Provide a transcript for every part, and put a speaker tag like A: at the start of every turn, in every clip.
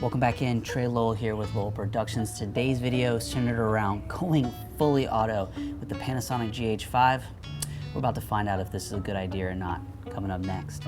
A: Welcome back in, Trey Lowell here with Lowell Productions. Today's video is centered around going fully auto with the Panasonic GH5. We're about to find out if this is a good idea or not, coming up next.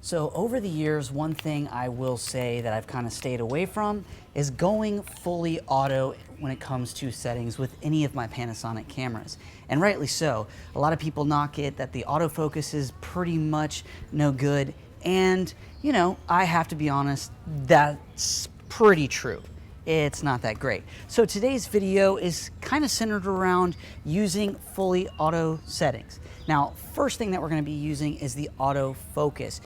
A: So over the years, one thing I will say that I've kind of stayed away from is going fully auto when it comes to settings with any of my Panasonic cameras. And rightly so. A lot of people knock it that the autofocus is pretty much no good. And, you know, I have to be honest, that's pretty true. It's not that great. So today's video is kind of centered around using fully auto settings. Now, first thing that we're going to be using is the autofocus.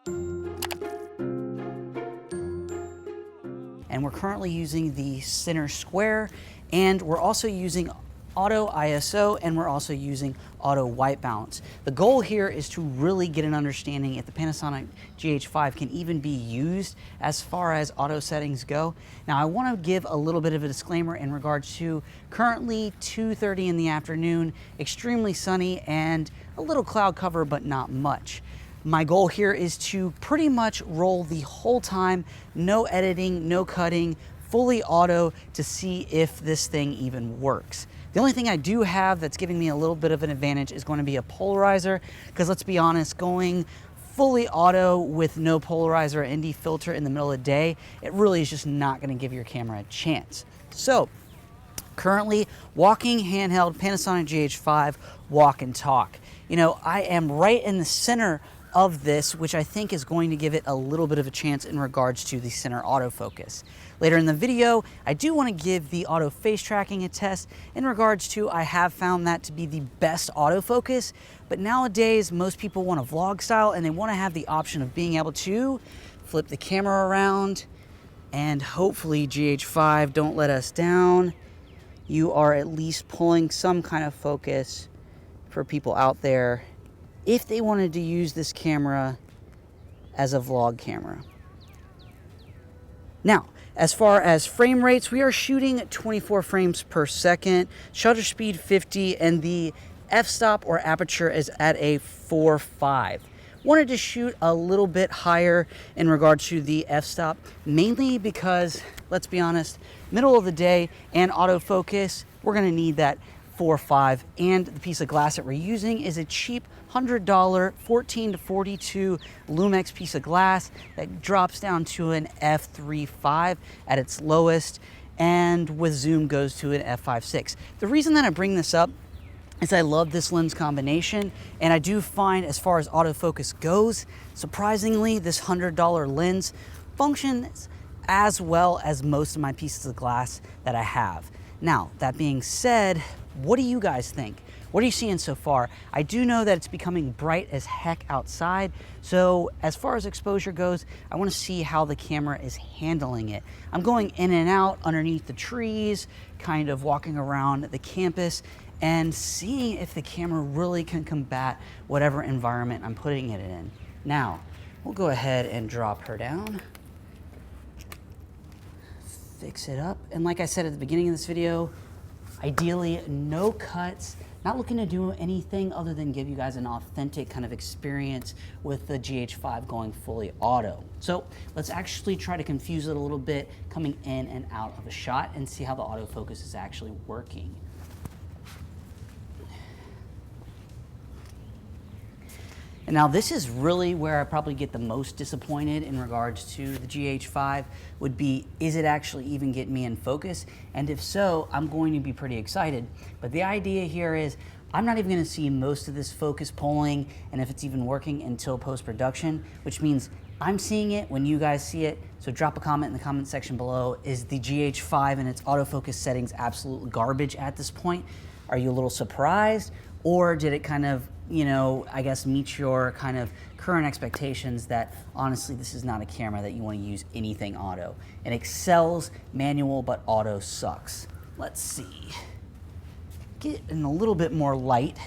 A: And we're currently using the center square, and we're also using auto ISO, and we're also using auto white balance. The goal here is to really get an understanding if the Panasonic GH5 can even be used as far as auto settings go. Now, I want to give a little bit of a disclaimer in regards to currently 2:30 in the afternoon, extremely sunny and a little cloud cover, but not much. My goal here is to pretty much roll the whole time, no editing, no cutting, fully auto to see if this thing even works. The only thing I do have that's giving me a little bit of an advantage is going to be a polarizer, because let's be honest, going fully auto with no polarizer or ND filter in the middle of the day, it really is just not going to give your camera a chance. So currently walking handheld Panasonic GH5 walk and talk. You know, I am right in the center of this, which I think is going to give it a little bit of a chance in regards to the center autofocus. Later in the video, I do want to give the auto face tracking a test in regards to I have found that to be the best autofocus, but nowadays most people want a vlog style and they want to have the option of being able to flip the camera around, and hopefully GH5 don't let us down. You are at least pulling some kind of focus for people out there if they wanted to use this camera as a vlog camera. Now, as far as frame rates, we are shooting 24 frames per second, shutter speed 50, and the f-stop or aperture is at a 4.5. Wanted to shoot a little bit higher in regard to the f-stop, mainly because, let's be honest, middle of the day and autofocus, we're gonna need that 4.5, and the piece of glass that we're using is a cheap $100 14 to 42 Lumex piece of glass that drops down to an f3.5 at its lowest, and with zoom goes to an f5.6. The reason that I bring this up is I love this lens combination, and I do find as far as autofocus goes, surprisingly, this $100 lens functions as well as most of my pieces of glass that I have. Now, that being said, what do you guys think? What are you seeing so far? I do know that it's becoming bright as heck outside, so as far as exposure goes, I want to see how the camera is handling it. I'm going in and out underneath the trees, kind of walking around the campus, and seeing if the camera really can combat whatever environment I'm putting it in. Now, we'll go ahead and drop her down. Fix it up, and like I said at the beginning of this video, ideally no cuts, not looking to do anything other than give you guys an authentic kind of experience with the GH5 going fully auto. So let's actually try to confuse it a little bit coming in and out of a shot and see how the autofocus is actually working. And now this is really where I probably get the most disappointed in regards to the GH5 would be, is it actually even getting me in focus? And if so, I'm going to be pretty excited. But the idea here is I'm not even gonna see most of this focus pulling and if it's even working until post-production, which means I'm seeing it when you guys see it. So drop a comment in the comment section below. Is the GH5 and its autofocus settings absolute garbage at this point? Are you a little surprised? Or did it kind of, you know, I guess meet your kind of current expectations that honestly this is not a camera that you want to use anything auto. It excels manual, but auto sucks. Let's see. Get in a little bit more light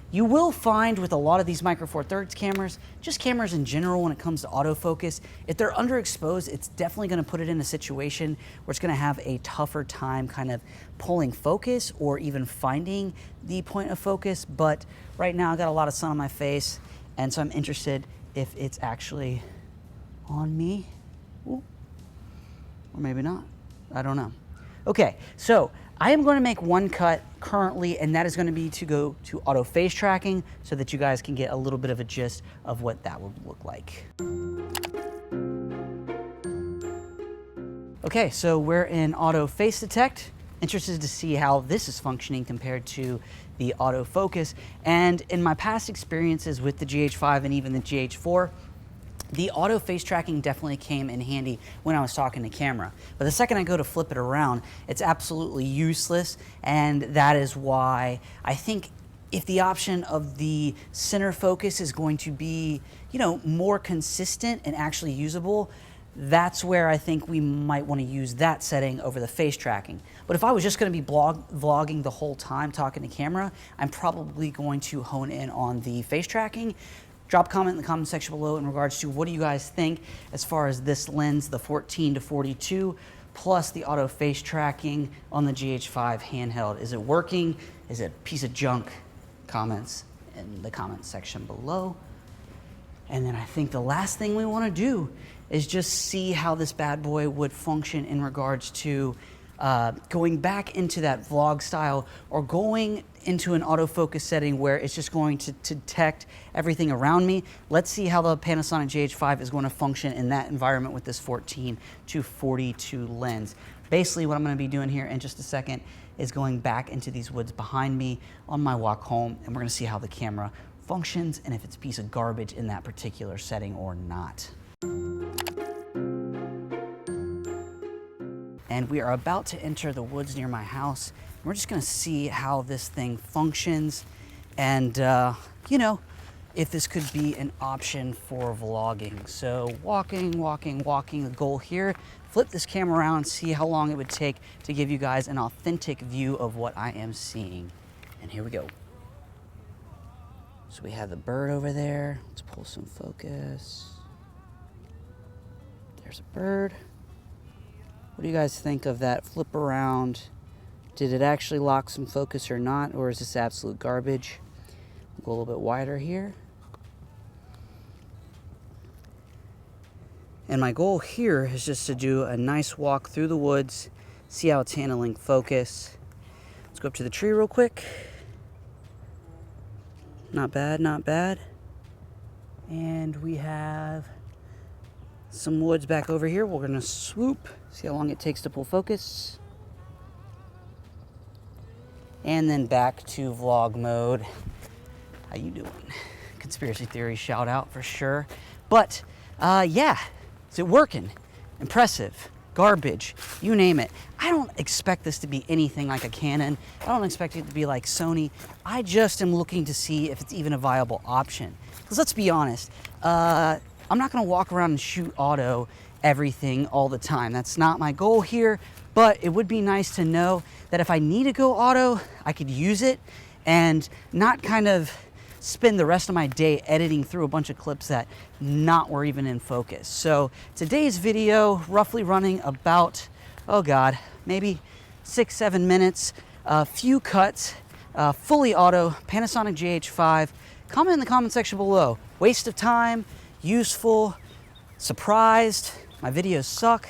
A: You will find with a lot of these Micro Four Thirds cameras, just cameras in general when it comes to autofocus, if they're underexposed, it's definitely gonna put it in a situation where it's gonna have a tougher time kind of pulling focus or even finding the point of focus. But right now I got a lot of sun on my face, and so I'm interested if it's actually on me. Ooh. Or maybe not, I don't know. Okay, so I am going to make one cut currently, and that is going to be to go to auto face tracking so that you guys can get a little bit of a gist of what that would look like. Okay, so we're in auto face detect. Interested to see how this is functioning compared to the autofocus. And in my past experiences with the GH5 and even the GH4, the auto face tracking definitely came in handy when I was talking to camera. But the second I go to flip it around, it's absolutely useless. And that is why I think if the option of the center focus is going to be, you know, more consistent and actually usable, that's where I think we might want to use that setting over the face tracking. But if I was just going to be vlogging the whole time talking to camera, I'm probably going to hone in on the face tracking. Drop a comment in the comment section below in regards to what do you guys think as far as this lens, the 14 to 42, plus the auto face tracking on the GH5 handheld. Is it working? Is it a piece of junk? Comments in the comment section below. And then I think the last thing we want to do is just see how this bad boy would function in regards to going back into that vlog style or going into an autofocus setting where it's just going to detect everything around me. Let's see how the Panasonic GH5 is going to function in that environment with this 14 to 42 lens. Basically what I'm going to be doing here in just a second is going back into these woods behind me on my walk home, and we're going to see how the camera functions and if it's a piece of garbage in that particular setting or not. And we are about to enter the woods near my house. We're just gonna see how this thing functions and, you know, if this could be an option for vlogging. So walking. The goal here, flip this camera around, see how long it would take to give you guys an authentic view of what I am seeing. And here we go. So we have the bird over there. Let's pull some focus. There's a bird. What do you guys think of that flip around? Did it actually lock some focus or not, or is this absolute garbage? We'll go a little bit wider here. And my goal here is just to do a nice walk through the woods, see how it's handling focus. Let's go up to the tree real quick. Not bad, not bad. And we have some woods back over here. We're gonna swoop, see how long it takes to pull focus. And then back to vlog mode. How you doing? Conspiracy theory shout out for sure. But yeah, is it working? Impressive, garbage, you name it. I don't expect this to be anything like a Canon. I don't expect it to be like Sony. I just am looking to see if it's even a viable option. Because let's be honest, I'm not gonna walk around and shoot auto everything all the time. That's not my goal here, but it would be nice to know that if I need to go auto, I could use it and not kind of spend the rest of my day editing through a bunch of clips that were even in focus. So today's video, roughly running about, oh God, maybe 6-7 minutes, a few cuts, fully auto, Panasonic GH5. Comment in the comment section below. Waste of time, useful, surprised, my videos suck,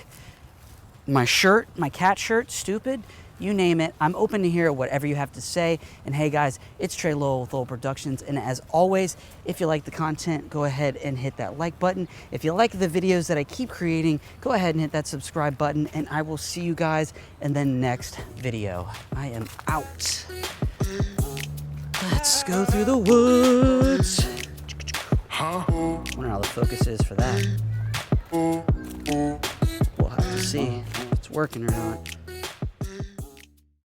A: my shirt, my cat shirt, stupid, you name it. I'm open to hear whatever you have to say. And hey guys, it's Trey Lowell with Lowell Productions. And as always, if you like the content, go ahead and hit that like button. If you like the videos that I keep creating, go ahead and hit that subscribe button. And I will see you guys in the next video. I am out. Let's go through the woods. I wonder how the focus is for that. We'll have to see if it's working or not.